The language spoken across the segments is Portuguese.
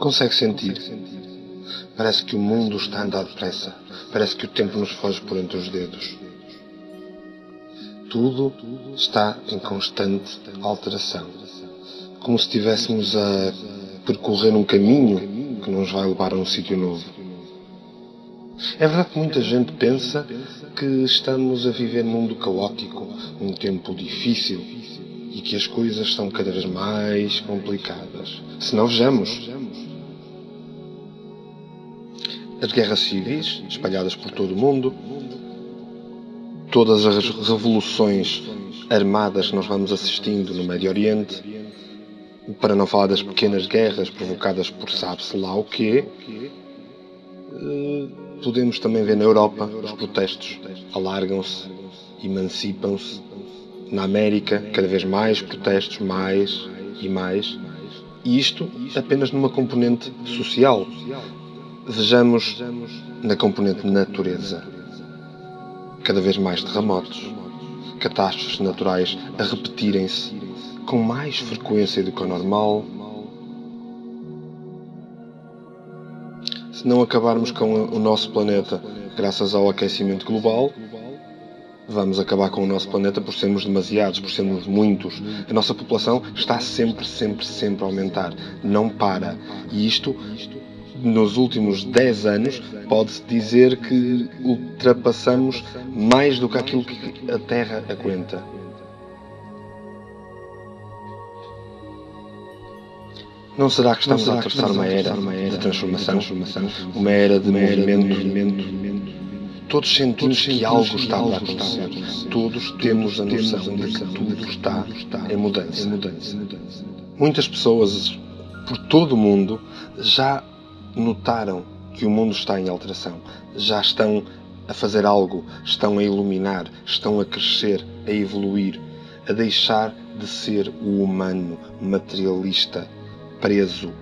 Consegue sentir? Parece que o mundo está a andar depressa. Parece que o tempo nos foge por entre os dedos. Tudo está em constante alteração. Como se estivéssemos a percorrer um caminho que nos vai levar a um sítio novo. É verdade que muita gente pensa que estamos a viver num mundo caótico, um tempo difícil e que as coisas são cada vez mais complicadas. Se não, vejamos. As guerras civis espalhadas por todo o mundo, todas as revoluções armadas que nós vamos assistindo no Médio Oriente, para não falar das pequenas guerras provocadas por sabe-se lá o quê. Podemos também ver na Europa os protestos alargam-se, emancipam-se. Na América, cada vez mais protestos, mais e mais. E isto apenas numa componente social. Vejamos na componente natureza. Cada vez mais terremotos, catástrofes naturais a repetirem-se com mais frequência do que o normal. Se não acabarmos com o nosso planeta graças ao aquecimento global, vamos acabar com o nosso planeta por sermos demasiados, por sermos muitos. A nossa população está sempre a aumentar. Não para. E isto, nos últimos 10 anos, pode-se dizer que ultrapassamos mais do que aquilo que a Terra aguenta. Não será que estamos a atravessar uma era de transformação? Uma era de movimento? Todos sentimos que algo está a acontecer. Todos temos a noção de que tudo está em mudança. Muitas pessoas por todo o mundo já notaram que o mundo está em alteração. Já estão a fazer algo, estão a iluminar, estão a crescer, a evoluir, a deixar de ser o humano materialista, preso.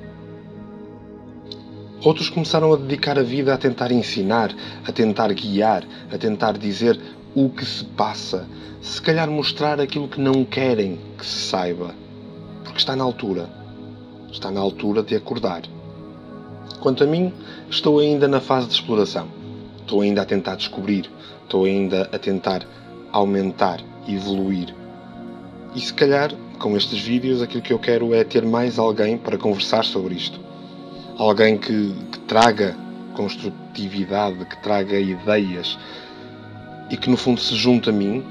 Outros começaram a dedicar a vida a tentar ensinar, a tentar guiar, a tentar dizer o que se passa, se calhar mostrar aquilo que não querem que se saiba, porque está na altura. Está na altura de acordar. Quanto a mim, estou ainda na fase de exploração. Estou ainda a tentar descobrir, estou ainda a tentar aumentar, evoluir. E se calhar, com estes vídeos, aquilo que eu quero é ter mais alguém para conversar sobre isto. Alguém que traga construtividade, que traga ideias e que no fundo se junte a mim,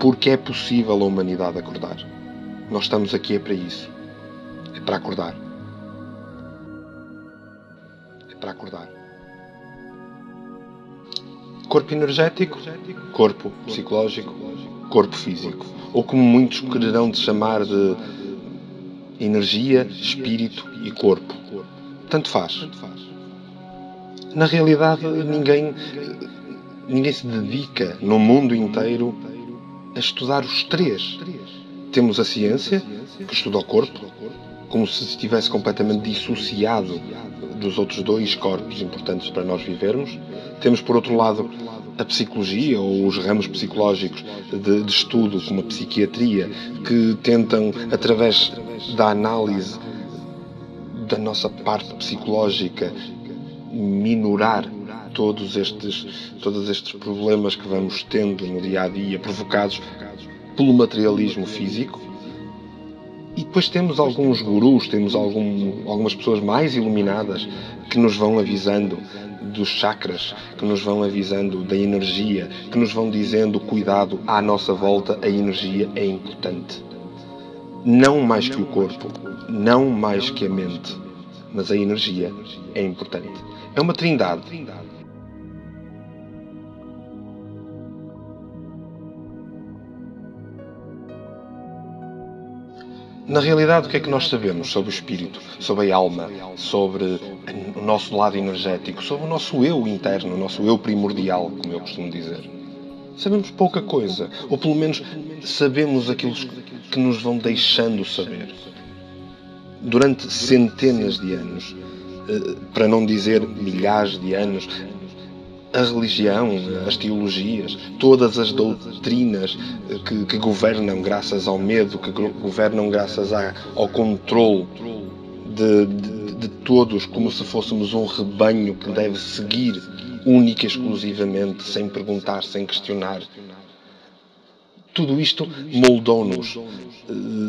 porque é possível a humanidade acordar. Nós estamos aqui para isso. É para acordar. É para acordar. Corpo energético, corpo psicológico, corpo físico. Ou como muitos quererão chamar de energia, espírito e corpo. Tanto faz. Na realidade, ninguém se dedica no mundo inteiro a estudar os três. Temos a ciência, que estuda o corpo, como se estivesse completamente dissociado dos outros dois corpos importantes para nós vivermos. Temos, por outro lado, a psicologia ou os ramos psicológicos de estudo, como a psiquiatria, que tentam, através da análise da nossa parte psicológica, minorar todos estes problemas que vamos tendo no dia-a-dia, provocados pelo materialismo físico. E depois temos alguns gurus, temos algumas pessoas mais iluminadas que nos vão avisando dos chakras, que nos vão avisando da energia, que nos vão dizendo cuidado, à nossa volta a energia é importante. Não mais que o corpo, não mais que a mente, mas a energia é importante. É uma trindade. Na realidade, o que é que nós sabemos sobre o espírito, sobre a alma, sobre o nosso lado energético, sobre o nosso eu interno, o nosso eu primordial, como eu costumo dizer? Sabemos pouca coisa, ou pelo menos sabemos aquilo que nos vão deixando saber. Durante centenas de anos, para não dizer milhares de anos, a religião, as teologias, todas as doutrinas que governam graças ao medo, que governam graças ao controle de todos como se fôssemos um rebanho que deve seguir única e exclusivamente, sem perguntar, sem questionar. Tudo isto moldou-nos,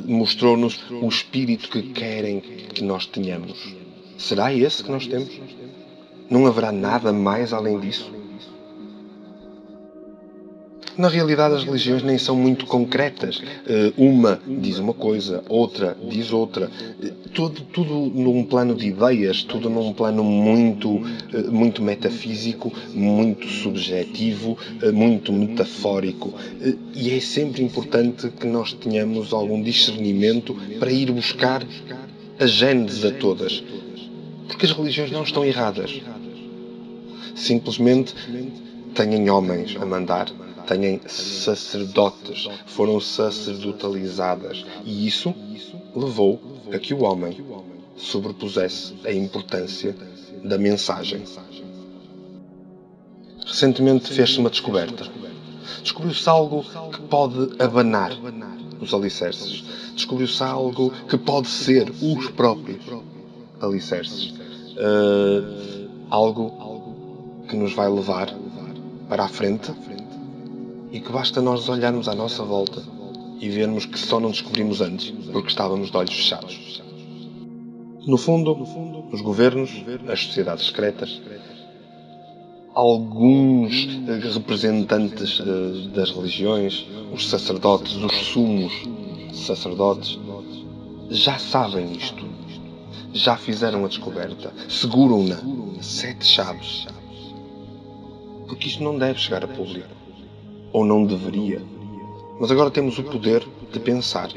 mostrou-nos o espírito que querem que nós tenhamos. Será esse que nós temos? Não haverá nada mais além disso? Na realidade, as religiões nem são muito concretas. Uma diz uma coisa, outra diz outra. Tudo num plano de ideias, tudo num plano muito metafísico, muito subjetivo, muito metafórico. E é sempre importante que nós tenhamos algum discernimento para ir buscar a gênese a todas. Porque as religiões não estão erradas. Simplesmente têm homens a mandar, têm sacerdotes, foram sacerdotalizadas. E isso levou a que o homem sobrepusesse a importância da mensagem. Recentemente fez-se uma descoberta. Descobriu-se algo que pode abanar os alicerces. Descobriu-se algo que pode ser os próprios alicerces. Algo que nos vai levar para a frente e que basta nós olharmos à nossa volta e vermos que só não descobrimos antes porque estávamos de olhos fechados. No fundo, os governos, as sociedades secretas, alguns representantes das religiões, os sacerdotes, os sumos sacerdotes, já sabem isto. Já fizeram a descoberta. Seguram-na. 7 chaves. Porque isto não deve chegar a público. Ou não deveria. Mas agora temos o poder de pensar.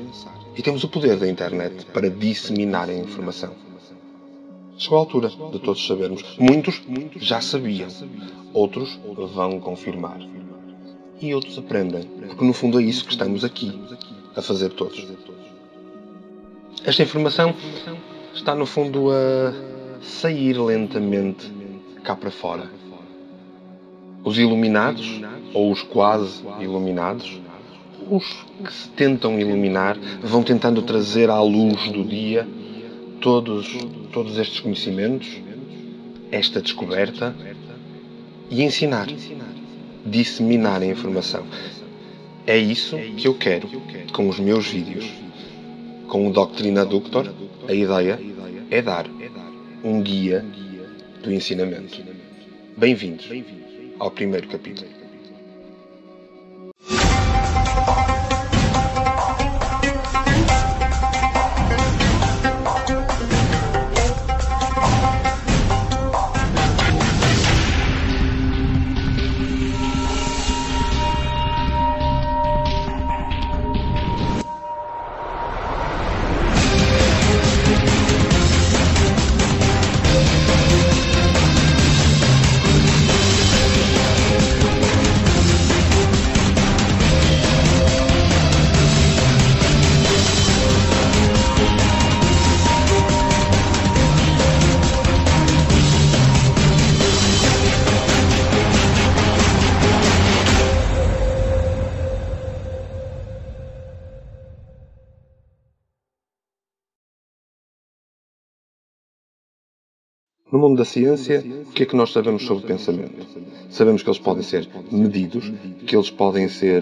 E temos o poder da internet para disseminar a informação. Chegou a altura de todos sabermos. Muitos já sabiam. Outros vão confirmar. E outros aprendem. Porque no fundo é isso que estamos aqui a fazer todos. Esta informação está no fundo a sair lentamente cá para fora. Os iluminados, ou os quase iluminados, os que se tentam iluminar, vão tentando trazer à luz do dia todos estes conhecimentos, esta descoberta, e ensinar, disseminar a informação. É isso que eu quero com os meus vídeos. Com o Doctrina Ductor, a ideia é dar um guia do ensinamento. Bem-vindos ao primeiro capítulo. No mundo da ciência, o que é que nós sabemos sobre o pensamento? Sabemos que eles podem ser medidos, que eles podem ser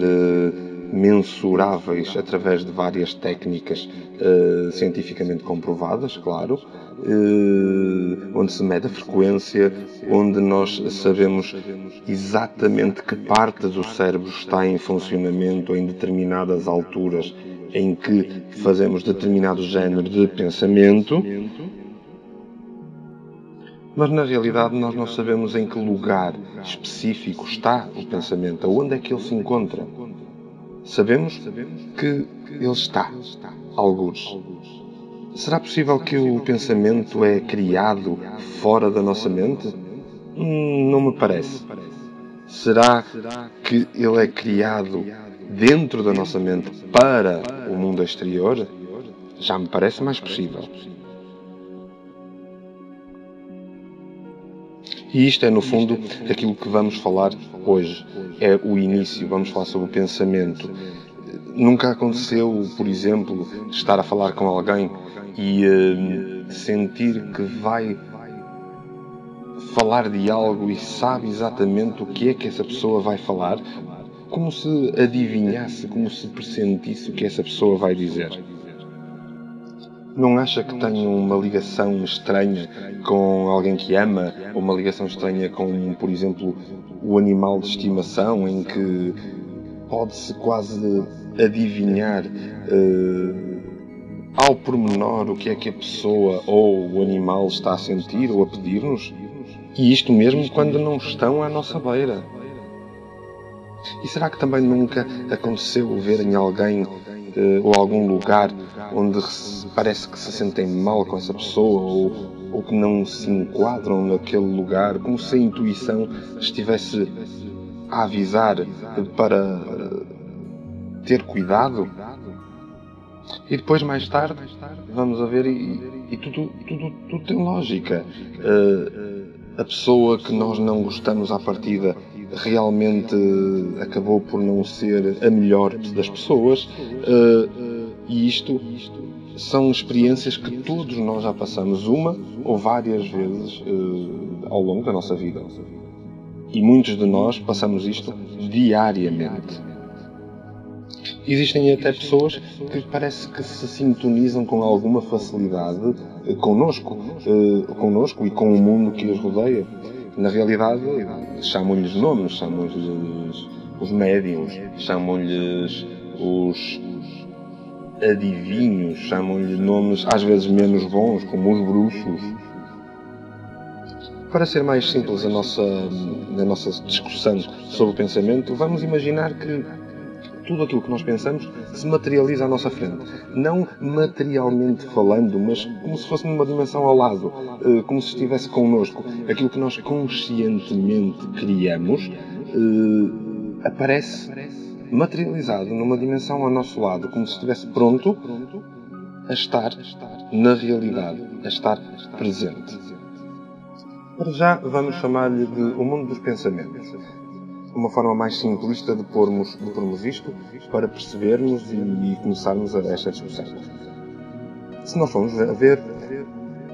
mensuráveis através de várias técnicas cientificamente comprovadas, claro, onde se mede a frequência, onde nós sabemos exatamente que parte do cérebro está em funcionamento em determinadas alturas em que fazemos determinado género de pensamento. Mas, na realidade, nós não sabemos em que lugar específico está o pensamento, aonde é que ele se encontra. Sabemos que ele está, algures. Será possível que o pensamento é criado fora da nossa mente? Não me parece. Será que ele é criado dentro da nossa mente para o mundo exterior? Já me parece mais possível. E isto é, no fundo, aquilo que vamos falar hoje. É o início. Vamos falar sobre o pensamento. Nunca aconteceu, por exemplo, estar a falar com alguém e sentir que vai falar de algo e sabe exatamente o que é que essa pessoa vai falar, como se adivinhasse, como se pressentisse o que essa pessoa vai dizer. Não acha que tem uma ligação estranha com alguém que ama, ou uma ligação estranha com, por exemplo, o animal de estimação, em que pode-se quase adivinhar ao pormenor o que é que a pessoa ou o animal está a sentir ou a pedir-nos? E isto mesmo quando não estão à nossa beira. E será que também nunca aconteceu ver em alguém ou algum lugar onde parece que se sentem mal com essa pessoa ou que não se enquadram naquele lugar, como se a intuição estivesse a avisar para ter cuidado? E depois, mais tarde, vamos a ver e tudo tem lógica. A pessoa que nós não gostamos à partida realmente acabou por não ser a melhor das pessoas, e isto são experiências que todos nós já passamos uma ou várias vezes ao longo da nossa vida. E muitos de nós passamos isto diariamente. Existem até pessoas que parece que se sintonizam com alguma facilidade connosco e com o mundo que os rodeia. Na realidade, chamam-lhes nomes, chamam-lhes os médiuns, chamam-lhes os adivinhos, chamam-lhes nomes às vezes menos bons, como os bruxos. Para ser mais simples a nossa discussão sobre o pensamento, vamos imaginar que tudo aquilo que nós pensamos se materializa à nossa frente. Não materialmente falando, mas como se fosse numa dimensão ao lado, como se estivesse connosco. Aquilo que nós conscientemente criamos aparece materializado numa dimensão ao nosso lado, como se estivesse pronto a estar na realidade, a estar presente. Para já vamos chamar-lhe de o mundo dos pensamentos. Uma forma mais simplista de pormos isto para percebermos e começarmos esta discussão. Se nós formos a ver,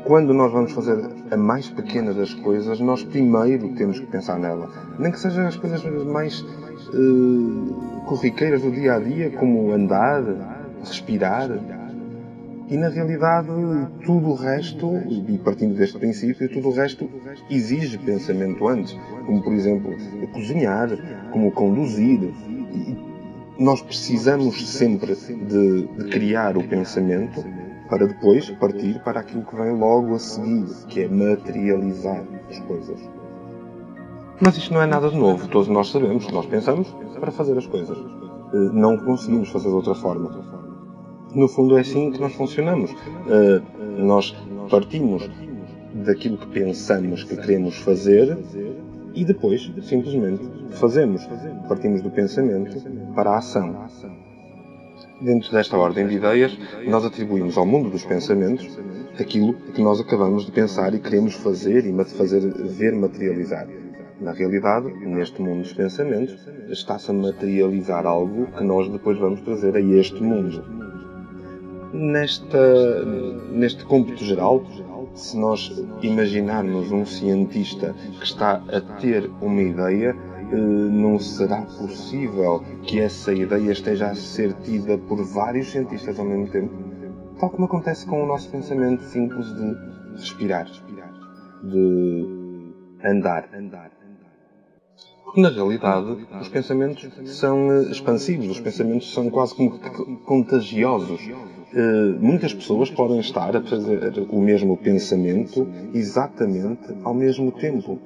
quando nós vamos fazer a mais pequena das coisas, nós primeiro temos que pensar nela. Nem que sejam as coisas mais corriqueiras do dia a dia, como andar, respirar. E na realidade, tudo o resto, e partindo deste princípio, tudo o resto exige pensamento antes. Como, por exemplo, cozinhar, como conduzir. E nós precisamos sempre de criar o pensamento para depois partir para aquilo que vem logo a seguir, que é materializar as coisas. Mas isto não é nada de novo. Todos nós sabemos, nós pensamos para fazer as coisas. Não conseguimos fazer de outra forma. No fundo é assim que nós funcionamos. Nós partimos daquilo que pensamos que queremos fazer e depois, simplesmente, fazemos. Partimos do pensamento para a ação. Dentro desta ordem de ideias, nós atribuímos ao mundo dos pensamentos aquilo que nós acabamos de pensar e queremos fazer e fazer ver materializar. Na realidade, neste mundo dos pensamentos, está-se a materializar algo que nós depois vamos trazer a este mundo. Neste cômputo geral, se nós imaginarmos um cientista que está a ter uma ideia, não será possível que essa ideia esteja a ser tida por vários cientistas ao mesmo tempo, tal como acontece com o nosso pensamento simples de respirar, de andar. Porque, na realidade, os pensamentos são expansivos, os pensamentos são quase como contagiosos. Muitas pessoas podem estar a fazer o mesmo pensamento exatamente ao mesmo tempo.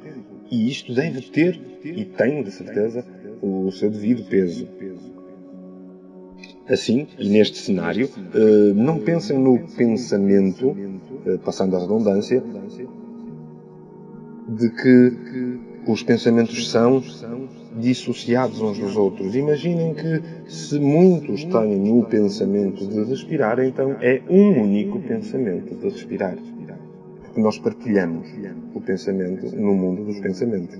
E isto deve ter, e tem de certeza, o seu devido peso. Assim, e neste cenário, não pensem no pensamento, passando a redundância, de que os pensamentos são dissociados uns dos outros. Imaginem que se muitos têm o pensamento de respirar, então é um único pensamento de respirar. Porque nós partilhamos o pensamento no mundo dos pensamentos.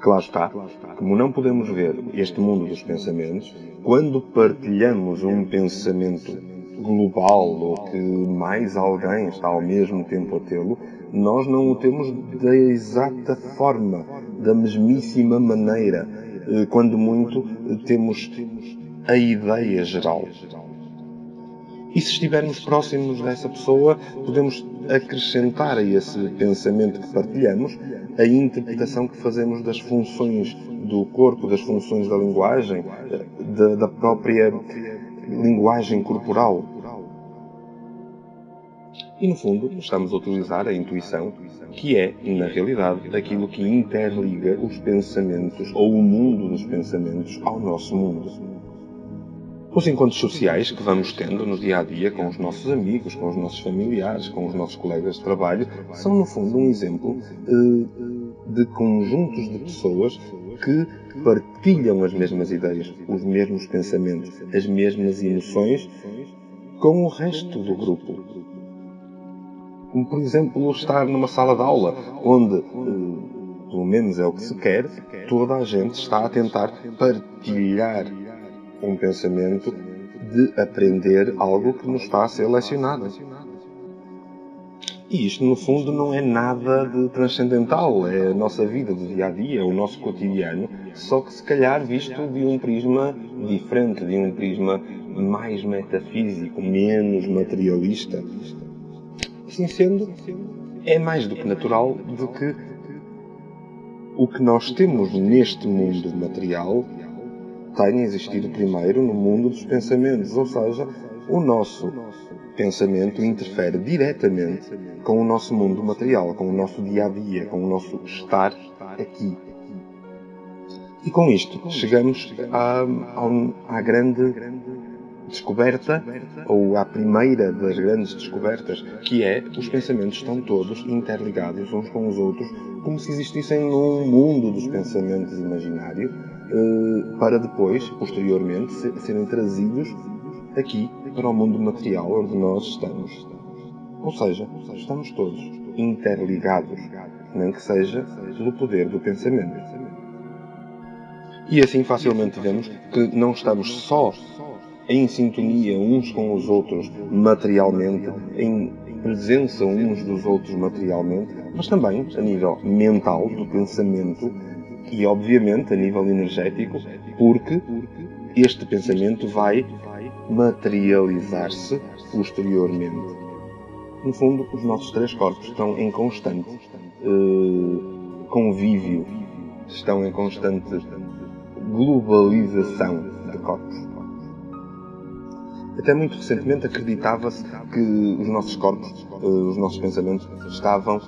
Que lá está, como não podemos ver este mundo dos pensamentos, quando partilhamos um pensamento global ou que mais alguém está ao mesmo tempo a tê-lo, nós não o temos da exata forma, da mesmíssima maneira. Quando muito, temos a ideia geral. E se estivermos próximos dessa pessoa, podemos acrescentar a esse pensamento que partilhamos a interpretação que fazemos das funções do corpo, das funções da linguagem, da própria linguagem corporal. E, no fundo, estamos a utilizar a intuição, que é, na realidade, aquilo que interliga os pensamentos ou o mundo dos pensamentos ao nosso mundo. Os encontros sociais que vamos tendo no dia-a-dia com os nossos amigos, com os nossos familiares, com os nossos colegas de trabalho, são, no fundo, um exemplo de conjuntos de pessoas que partilham as mesmas ideias, os mesmos pensamentos, as mesmas emoções com o resto do grupo. Como, por exemplo, estar numa sala de aula, onde, pelo menos é o que se quer, toda a gente está a tentar partilhar um pensamento de aprender algo que nos está a ser lecionado. E isto, no fundo, não é nada de transcendental. É a nossa vida do dia-a-dia, é o nosso cotidiano, só que se calhar visto de um prisma diferente, de um prisma mais metafísico, menos materialista. Assim sendo, é mais do que natural de que o que nós temos neste mundo material tenha existido primeiro no mundo dos pensamentos, ou seja, o nosso pensamento interfere diretamente com o nosso mundo material, com o nosso dia-a-dia, com o nosso estar aqui. E com isto chegamos à grande descoberta, ou à primeira das grandes descobertas, que é os pensamentos estão todos interligados uns com os outros, como se existissem num mundo dos pensamentos imaginário, para depois, posteriormente, serem trazidos aqui para o mundo material onde nós estamos. Ou seja, estamos todos interligados, nem que seja pelo poder do pensamento. E assim facilmente vemos que não estamos só em sintonia uns com os outros materialmente, em presença uns dos outros materialmente, mas também a nível mental, do pensamento, e obviamente a nível energético, porque este pensamento vai materializar-se posteriormente. No fundo, os nossos três corpos estão em constante convívio, estão em constante globalização de corpos. Até muito recentemente acreditava-se que os nossos corpos, os nossos pensamentos, estavam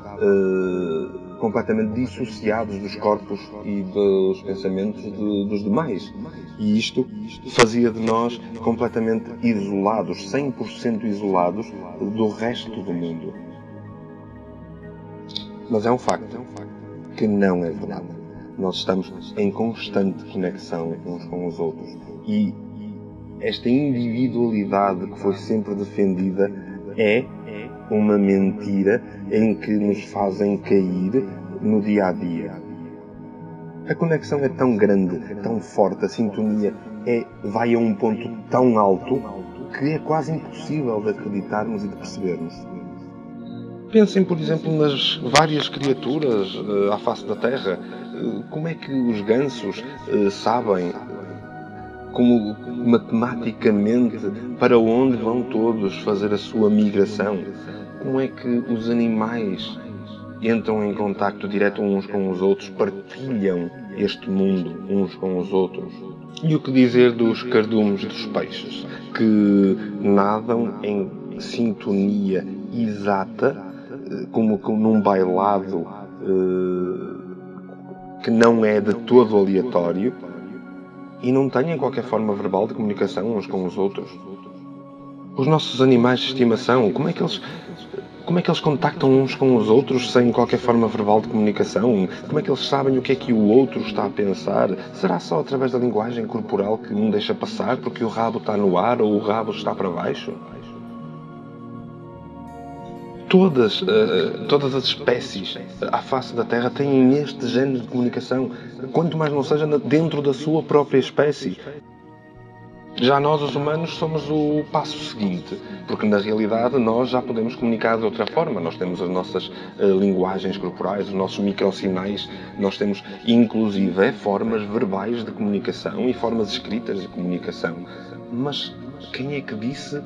completamente dissociados dos corpos e dos pensamentos dos demais. E isto fazia de nós completamente isolados, 100% isolados do resto do mundo. Mas é um facto que não é verdade. Nós estamos em constante conexão uns com os outros. E esta individualidade que foi sempre defendida é uma mentira em que nos fazem cair no dia-a-dia. A conexão é tão grande, tão forte, a sintonia vai a um ponto tão alto que é quase impossível de acreditarmos e de percebermos. Pensem, por exemplo, nas várias criaturas à face da Terra. Como é que os gansos sabem, como matematicamente, para onde vão todos fazer a sua migração? Como é que os animais entram em contacto direto uns com os outros, partilham este mundo uns com os outros? E o que dizer dos cardumes dos peixes, que nadam em sintonia exata, como num bailado que não é de todo aleatório, e não têm qualquer forma verbal de comunicação uns com os outros? Os nossos animais de estimação, como é que eles contactam uns com os outros sem qualquer forma verbal de comunicação? Como é que eles sabem o que é que o outro está a pensar? Será só através da linguagem corporal que um deixa passar porque o rabo está no ar ou o rabo está para baixo? todas as espécies à face da Terra têm este género de comunicação, quanto mais não seja dentro da sua própria espécie. Já nós, os humanos, somos o passo seguinte, porque na realidade nós já podemos comunicar de outra forma. Nós temos as nossas linguagens corporais, os nossos microsinais, nós temos inclusive formas verbais de comunicação e formas escritas de comunicação. Mas quem é que disse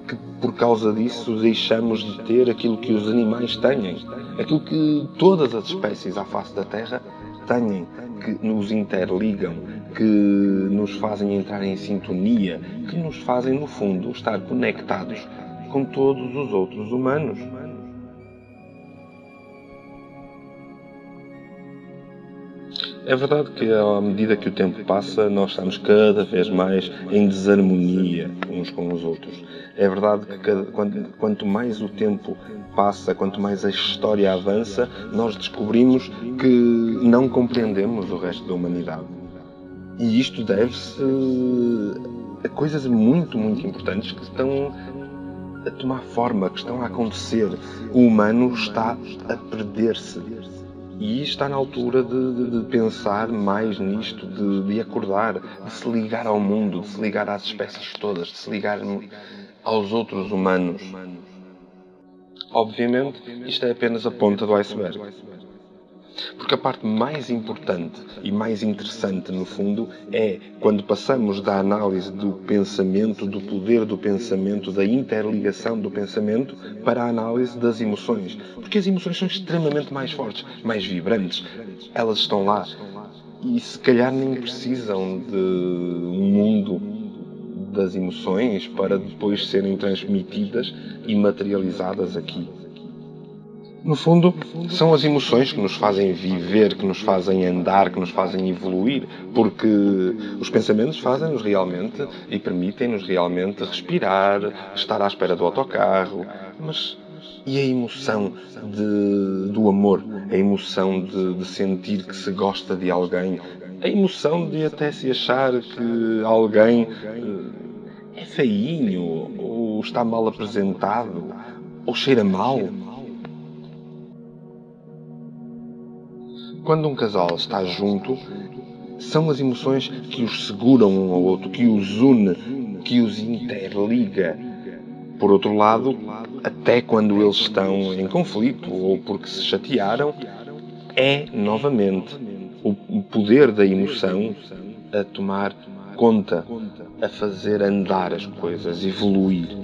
que por causa disso deixamos de ter aquilo que os animais têm? Aquilo que todas as espécies à face da Terra têm, que nos interligam, que nos fazem entrar em sintonia, que nos fazem, no fundo, estar conectados com todos os outros humanos. É verdade que, à medida que o tempo passa, nós estamos cada vez mais em desarmonia uns com os outros. É verdade que quanto mais o tempo passa, quanto mais a história avança, nós descobrimos que não compreendemos o resto da humanidade. E isto deve-se a coisas muito, muito importantes que estão a tomar forma, que estão a acontecer. O humano está a perder-se. E está na altura de pensar mais nisto, de acordar, de se ligar ao mundo, de se ligar às espécies todas, de se ligar aos outros humanos. Obviamente, isto é apenas a ponta do iceberg. Porque a parte mais importante e mais interessante, no fundo, é quando passamos da análise do pensamento, do poder do pensamento, da interligação do pensamento, para a análise das emoções. Porque as emoções são extremamente mais fortes, mais vibrantes. Elas estão lá. E se calhar nem precisam de um mundo das emoções para depois serem transmitidas e materializadas aqui. No fundo, são as emoções que nos fazem viver, que nos fazem andar, que nos fazem evoluir, porque os pensamentos fazem-nos realmente e permitem-nos realmente respirar, estar à espera do autocarro. Mas e a emoção do amor? A emoção de sentir que se gosta de alguém? A emoção de até se achar que alguém é feinho, ou está mal apresentado, ou cheira mal? Quando um casal está junto, são as emoções que os seguram um ao outro, que os une, que os interliga. Por outro lado, até quando eles estão em conflito ou porque se chatearam, é novamente o poder da emoção a tomar conta, a fazer andar as coisas, evoluir.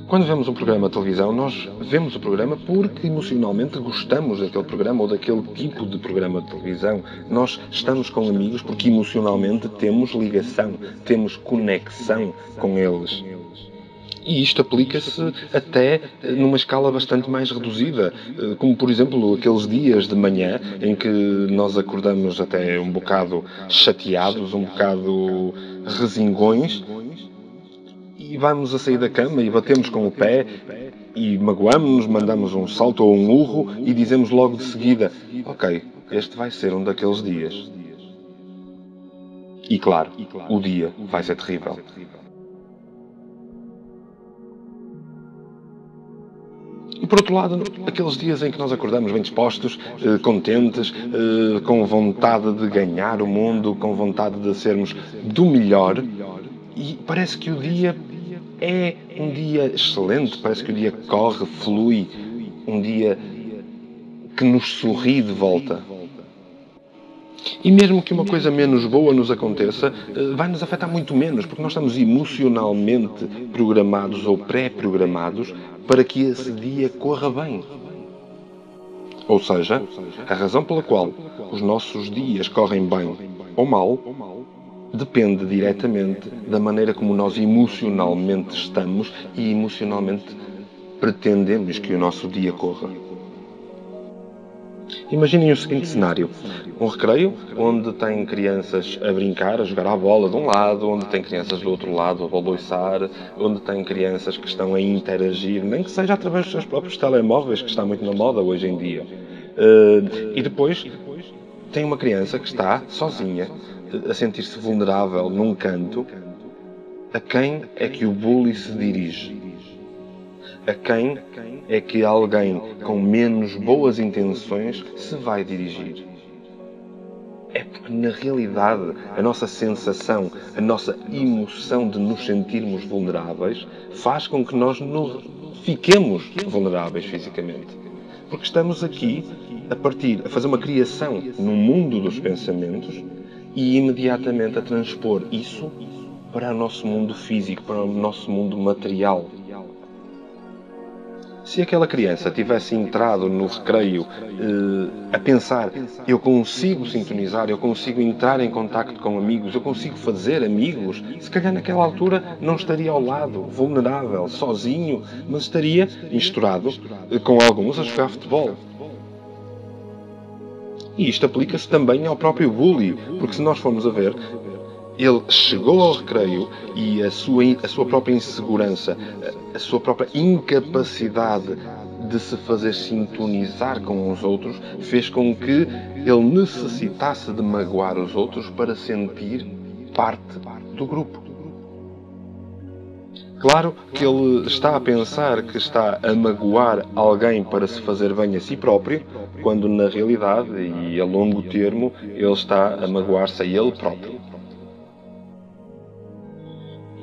Quando vemos um programa de televisão, nós vemos o programa porque emocionalmente gostamos daquele programa ou daquele tipo de programa de televisão. Nós estamos com amigos porque emocionalmente temos ligação, temos conexão com eles. E isto aplica-se até numa escala bastante mais reduzida, como por exemplo aqueles dias de manhã em que nós acordamos até um bocado chateados, um bocado resingões, e vamos a sair da cama e batemos com o pé e magoamos-nos, mandamos um salto ou um urro e dizemos logo de seguida: ok, este vai ser um daqueles dias. E claro, o dia vai ser terrível. E por outro lado, aqueles dias em que nós acordamos bem dispostos, contentes, com vontade de ganhar o mundo, com vontade de sermos do melhor, e parece que o dia é um dia excelente, parece que o dia corre, flui, um dia que nos sorri de volta. E mesmo que uma coisa menos boa nos aconteça, vai nos afetar muito menos, porque nós estamos emocionalmente programados ou pré-programados para que esse dia corra bem. Ou seja, a razão pela qual os nossos dias correm bem ou mal depende diretamente da maneira como nós emocionalmente estamos e emocionalmente pretendemos que o nosso dia corra. Imaginem o seguinte cenário: um recreio onde tem crianças a brincar, a jogar à bola de um lado, onde tem crianças do outro lado a baloiçar, onde tem crianças que estão a interagir, nem que seja através dos seus próprios telemóveis, que está muito na moda hoje em dia. E depois tem uma criança que está sozinha, a sentir-se vulnerável num canto. A quem é que o bully se dirige? A quem é que alguém com menos boas intenções se vai dirigir? É porque, na realidade, a nossa sensação, a nossa emoção de nos sentirmos vulneráveis faz com que nós fiquemos vulneráveis fisicamente. Porque estamos aqui a fazer uma criação no mundo dos pensamentos e imediatamente a transpor isso para o nosso mundo físico, para o nosso mundo material. Se aquela criança tivesse entrado no recreio a pensar, eu consigo sintonizar, eu consigo entrar em contacto com amigos, eu consigo fazer amigos, se calhar naquela altura não estaria ao lado, vulnerável, sozinho, mas estaria misturado com alguns a jogar futebol. E isto aplica-se também ao próprio bully, porque se nós formos a ver, ele chegou ao recreio e a sua própria insegurança, a sua própria incapacidade de se fazer sintonizar com os outros, fez com que ele necessitasse de magoar os outros para sentir parte do grupo. Claro que ele está a pensar que está a magoar alguém para se fazer bem a si próprio, quando na realidade, e a longo termo, ele está a magoar-se a ele próprio.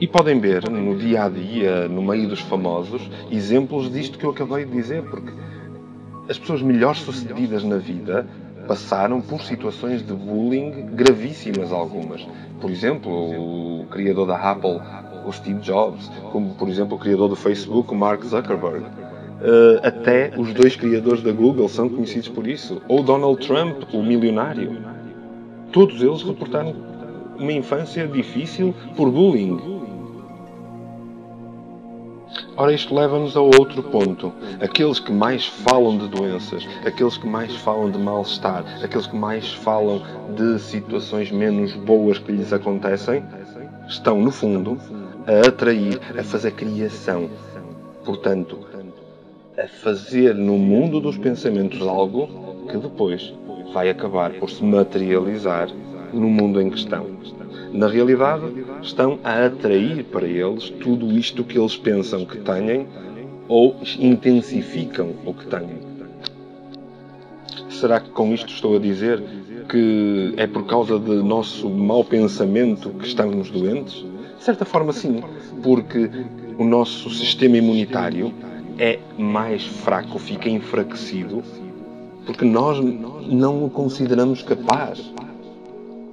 E podem ver no dia a dia, no meio dos famosos, exemplos disto que eu acabei de dizer, porque as pessoas melhores sucedidas na vida passaram por situações de bullying gravíssimas algumas. Por exemplo, o criador da Apple, o Steve Jobs, como por exemplo o criador do Facebook, o Mark Zuckerberg. Até os 2 criadores da Google são conhecidos por isso. Ou Donald Trump, o milionário. Todos eles reportaram uma infância difícil por bullying. Ora, isto leva-nos a outro ponto. Aqueles que mais falam de doenças, aqueles que mais falam de mal-estar, aqueles que mais falam de situações menos boas que lhes acontecem, estão, no fundo, a atrair, a fazer criação. Portanto, a fazer no mundo dos pensamentos algo que depois vai acabar por se materializar no mundo em questão. Na realidade, estão a atrair para eles tudo isto que eles pensam que têm ou intensificam o que têm. Será que com isto estou a dizer que é por causa do nosso mau pensamento que estamos doentes? De certa forma, sim, porque o nosso sistema imunitário é mais fraco, fica enfraquecido, porque nós não o consideramos capaz.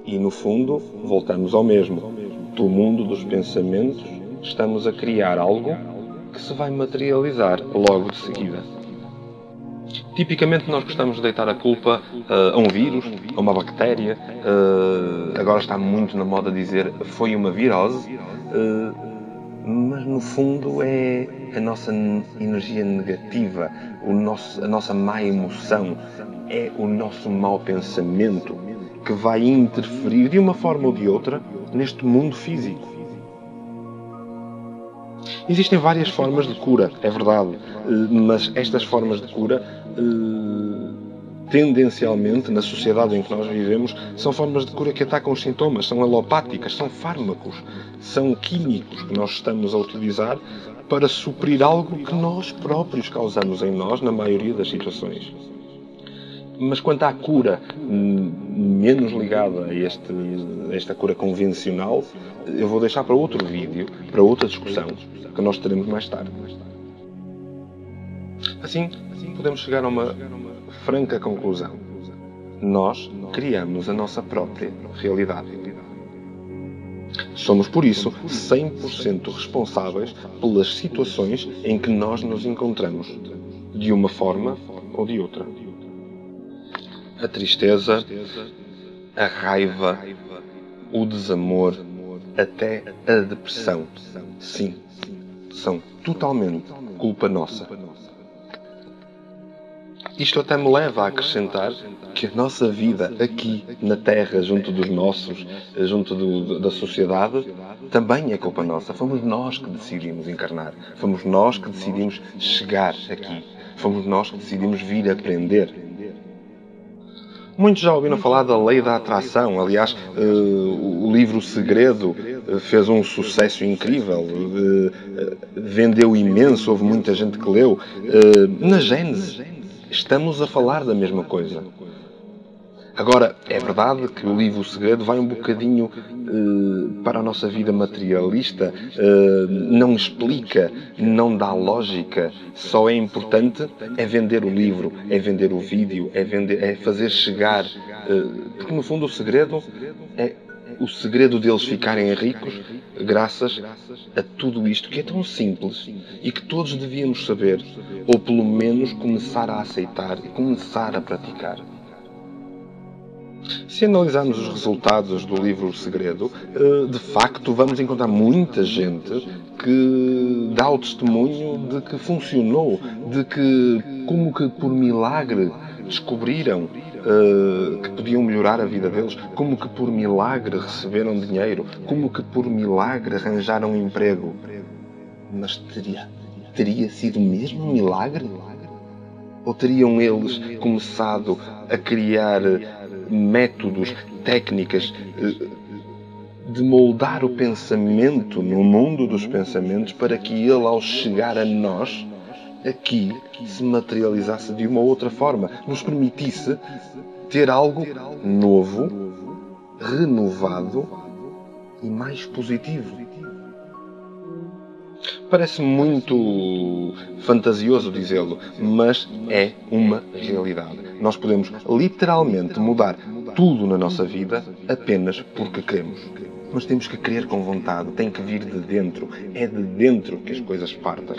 E, no fundo, voltamos ao mesmo. Do mundo dos pensamentos, estamos a criar algo que se vai materializar logo de seguida. Tipicamente, nós gostamos de deitar a culpa a um vírus, a uma bactéria. Agora está muito na moda dizer foi uma virose. Mas, no fundo, é a nossa energia negativa, a nossa má emoção, é o nosso mau pensamento que vai interferir de uma forma ou de outra neste mundo físico. Existem várias formas de cura, é verdade, mas estas formas de cura, tendencialmente, na sociedade em que nós vivemos, são formas de cura que atacam os sintomas, são alopáticas, são fármacos, são químicos que nós estamos a utilizar para suprir algo que nós próprios causamos em nós, na maioria das situações. Mas quanto à cura menos ligada a esta cura convencional, eu vou deixar para outro vídeo, para outra discussão, que nós teremos mais tarde. Assim, podemos chegar a uma franca conclusão. Nós criamos a nossa própria realidade. Somos, por isso, 100% responsáveis pelas situações em que nós nos encontramos, de uma forma ou de outra. A tristeza, a raiva, o desamor, até a depressão. Sim, são totalmente culpa nossa. Isto até me leva a acrescentar que a nossa vida aqui na Terra, junto dos nossos, junto da sociedade, também é culpa nossa. Fomos nós que decidimos encarnar. Fomos nós que decidimos chegar aqui. Fomos nós que decidimos vir aprender. Muitos já ouviram falar da lei da atração. Aliás, o livro O Segredo fez um sucesso incrível. Vendeu imenso, houve muita gente que leu. Na Gênese, estamos a falar da mesma coisa. Agora, é verdade que o livro O Segredo vai um bocadinho para a nossa vida materialista, não explica, não dá lógica, só é importante é vender o livro, é vender o vídeo, é fazer chegar, porque no fundo o segredo é o segredo deles ficarem ricos graças a tudo isto que é tão simples e que todos devíamos saber, ou pelo menos começar a aceitar e começar a praticar. Se analisarmos os resultados do livro O Segredo, de facto vamos encontrar muita gente que dá o testemunho de que funcionou, de que, como que por milagre, descobriram que podiam melhorar a vida deles, como que por milagre receberam dinheiro, como que por milagre arranjaram um emprego. Mas teria sido mesmo um milagre? Ou teriam eles começado a criar métodos, técnicas de moldar o pensamento no mundo dos pensamentos para que ele, ao chegar a nós, aqui se materializasse de uma outra forma, nos permitisse ter algo novo, renovado e mais positivo. Parece muito fantasioso dizê-lo, mas é uma realidade. Nós podemos literalmente mudar tudo na nossa vida apenas porque queremos. Mas temos que querer com vontade, tem que vir de dentro. É de dentro que as coisas partem.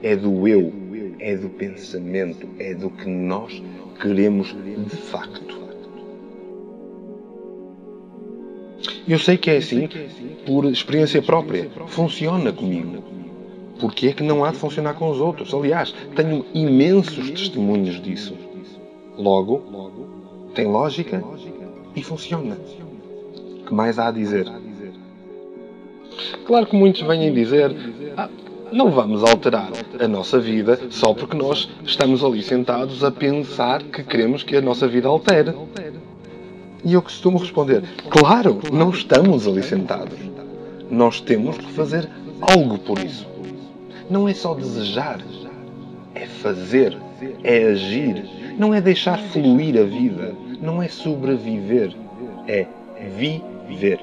É do eu, é do pensamento, é do que nós queremos de facto. Eu sei que é assim por experiência própria. Funciona comigo. Porque é que não há de funcionar com os outros? Aliás, tenho imensos testemunhos disso. Logo, tem lógica e funciona. O que mais há a dizer? Claro que muitos vêm dizer não vamos alterar a nossa vida só porque nós estamos ali sentados a pensar que queremos que a nossa vida altere. E eu costumo responder, claro, não estamos ali sentados. Nós temos que fazer algo por isso. Não é só desejar, é fazer, é agir. Não é deixar fluir a vida, não é sobreviver, é viver.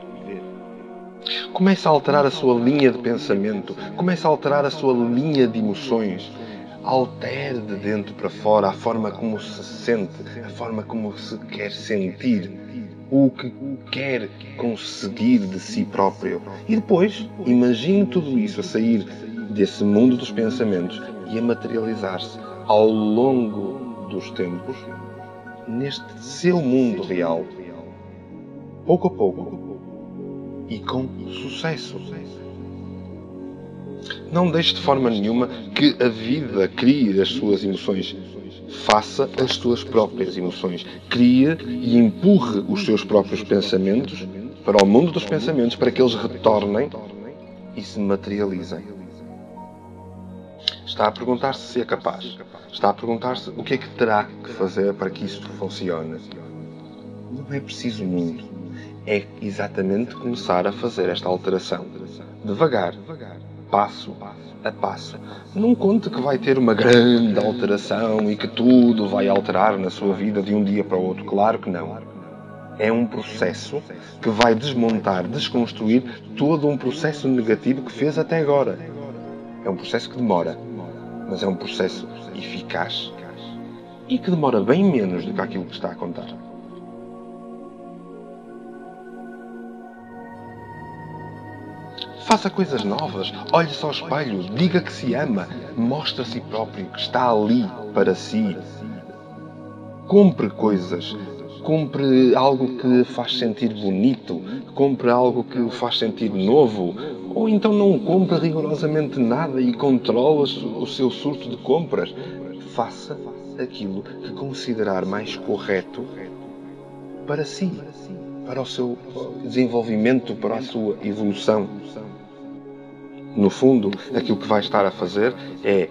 Comece a alterar a sua linha de pensamento, comece a alterar a sua linha de emoções. Altere de dentro para fora a forma como se sente, a forma como se quer sentir, o que quer conseguir de si próprio. E depois, imagine tudo isso a sair desse mundo dos pensamentos e a materializar-se ao longo dos tempos neste seu mundo real, pouco a pouco e com sucesso. Não deixe de forma nenhuma que a vida crie as suas emoções. Faça as suas próprias emoções. Crie e empurre os seus próprios pensamentos para o mundo dos pensamentos para que eles retornem e se materializem. Está a perguntar-se se é capaz. Está a perguntar-se o que é que terá que fazer para que isto funcione. Não é preciso muito. É exatamente começar a fazer esta alteração. Devagar, passo a passo. Não conte que vai ter uma grande alteração e que tudo vai alterar na sua vida de um dia para o outro. Claro que não. É um processo que vai desmontar, desconstruir todo um processo negativo que fez até agora. É um processo que demora, mas é um processo eficaz e que demora bem menos do que aquilo que está a contar. Faça coisas novas, olhe-se ao espelho, diga que se ama, mostre a si próprio que está ali para si. Compre coisas, compre algo que faz sentir bonito, compre algo que o faz sentir novo, ou então não compre rigorosamente nada e controle o seu surto de compras. Faça aquilo que considerar mais correto para si, para o seu desenvolvimento, para a sua evolução. No fundo, aquilo que vai estar a fazer é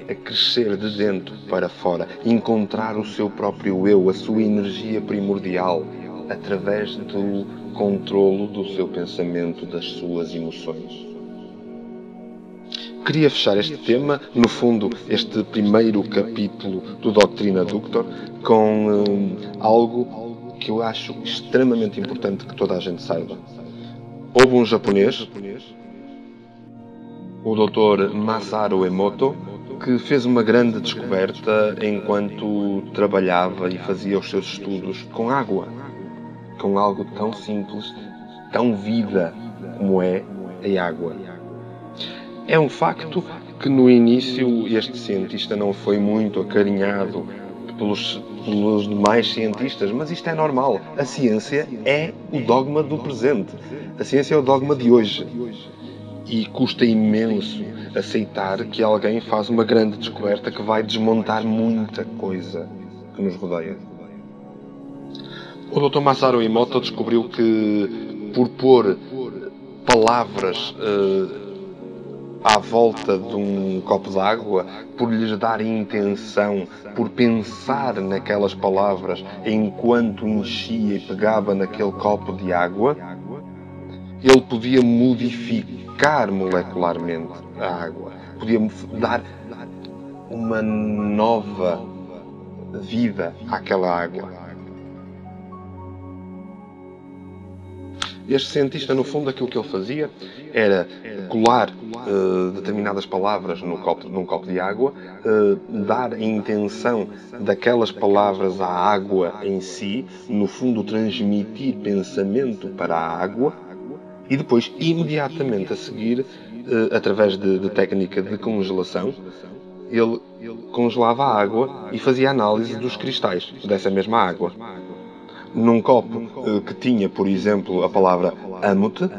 a crescer de dentro para fora, encontrar o seu próprio eu, a sua energia primordial, através do controlo do seu pensamento, das suas emoções. Queria fechar este tema, no fundo, este primeiro capítulo do Doutrina Ductor, com algo que eu acho extremamente importante que toda a gente saiba. Houve um japonês, o Dr. Masaru Emoto, que fez uma grande descoberta enquanto trabalhava e fazia os seus estudos com água, com algo tão simples, tão vida como é a água. É um facto que no início este cientista não foi muito acarinhado pelos demais cientistas, mas isto é normal. A ciência é o dogma do presente. A ciência é o dogma de hoje. E custa imenso aceitar que alguém faz uma grande descoberta que vai desmontar muita coisa que nos rodeia. O Dr. Masaru Emoto descobriu que por pôr palavras à volta de um copo de água, por lhes dar intenção, por pensar naquelas palavras enquanto enchia e pegava naquele copo de água, ele podia modificar molecularmente a água, podia dar uma nova vida àquela água. Este cientista, no fundo, aquilo que ele fazia era colar determinadas palavras num copo de água, dar a intenção daquelas palavras à água em si, no fundo, transmitir pensamento para a água e depois, imediatamente a seguir, através de técnica de congelação, ele congelava a água e fazia análise dos cristais dessa mesma água. Num copo que tinha, por exemplo, a palavra amo-te,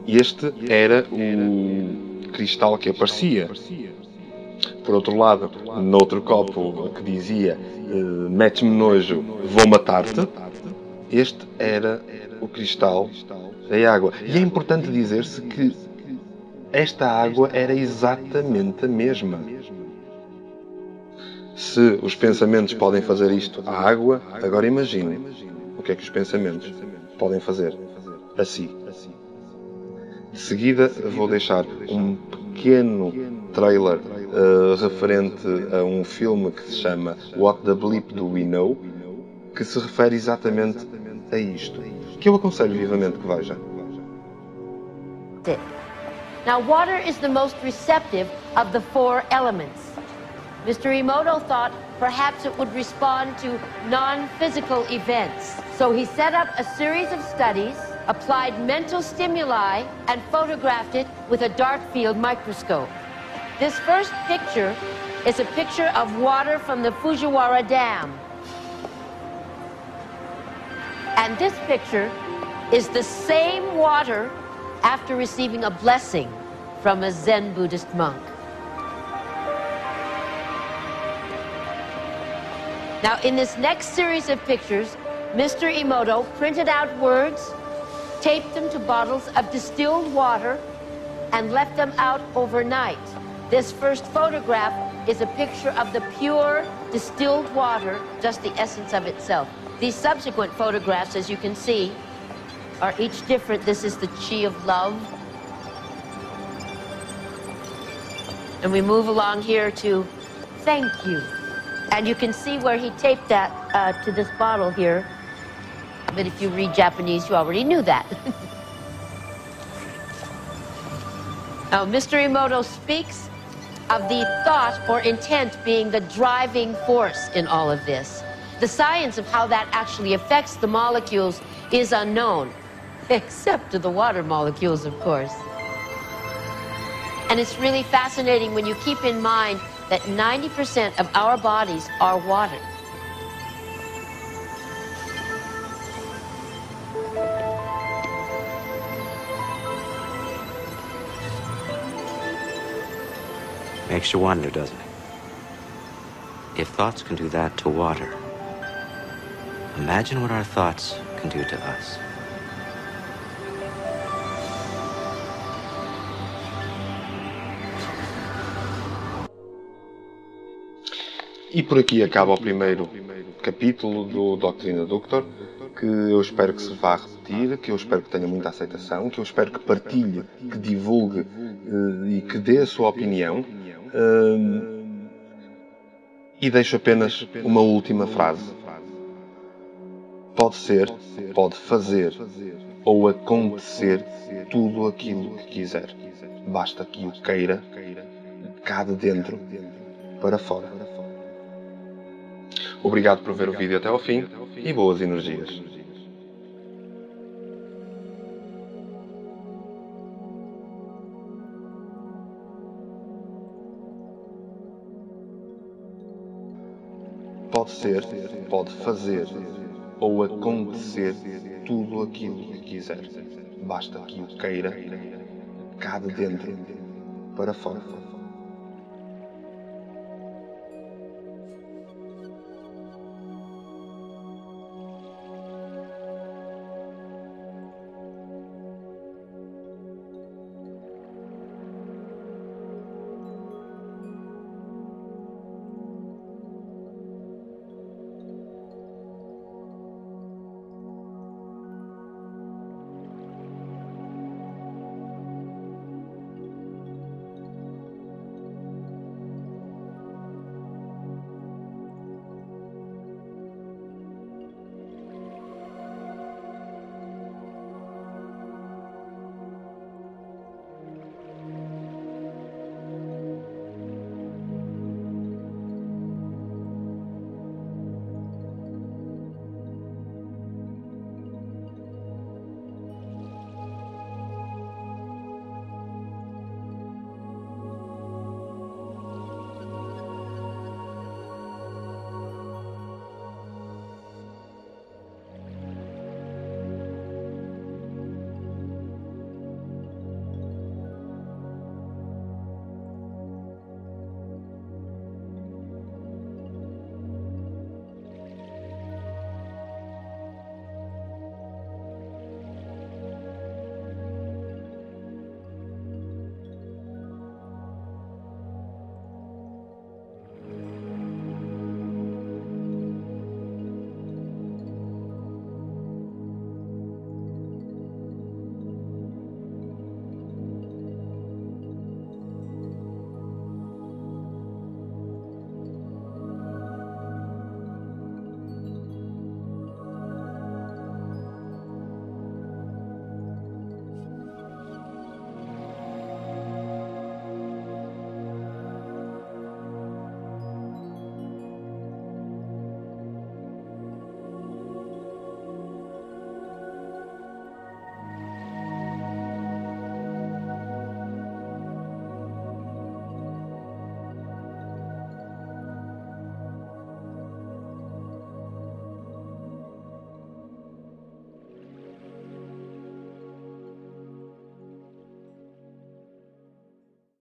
este era o cristal que aparecia. Por outro lado, noutro copo que dizia mete-me nojo, vou matar-te, este era o cristal da água. E é importante dizer-se que esta água era exatamente a mesma. Se os pensamentos podem fazer isto à água, agora imagine o que é que os pensamentos podem fazer a si. De seguida vou deixar um pequeno trailer referente a um filme que se chama What the Bleep Do We Know, que se refere exatamente a isto, que eu aconselho vivamente que veja. Now, water is the most receptive of the four elements. Mr. Emoto thought perhaps it would respond to non-physical events. So he set up a series of studies, applied mental stimuli, and photographed it with a dark field microscope. This first picture is a picture of water from the Fujiwara Dam. And this picture is the same water after receiving a blessing from a Zen Buddhist monk. Now, in this next series of pictures, Mr. Emoto printed out words, taped them to bottles of distilled water, and left them out overnight. This first photograph is a picture of the pure distilled water, just the essence of itself. These subsequent photographs, as you can see, are each different. This is the chi of love. And we move along here to thank you. And you can see where he taped that to this bottle here. But if you read Japanese, you already knew that. Now, Mr. Emoto speaks of the thought or intent being the driving force in all of this. The science of how that actually affects the molecules is unknown, except to the water molecules, of course. And it's really fascinating when you keep in mind that 90% of our bodies are water. Makes you wonder, doesn't it? If thoughts can do that to water, imagine what our thoughts can do to us. E por aqui acaba o primeiro capítulo do Doutrina Doctor, que eu espero que se vá repetir, que eu espero que tenha muita aceitação, que eu espero que partilhe, que divulgue e que dê a sua opinião. E deixo apenas uma última frase. Pode ser, pode fazer ou acontecer tudo aquilo que quiser. Basta que o queira cá de dentro para fora. Obrigado por ver o vídeo até ao fim e boas energias. Pode ser, pode fazer ou acontecer tudo aquilo que quiser. Basta que o queira cá de dentro para fora.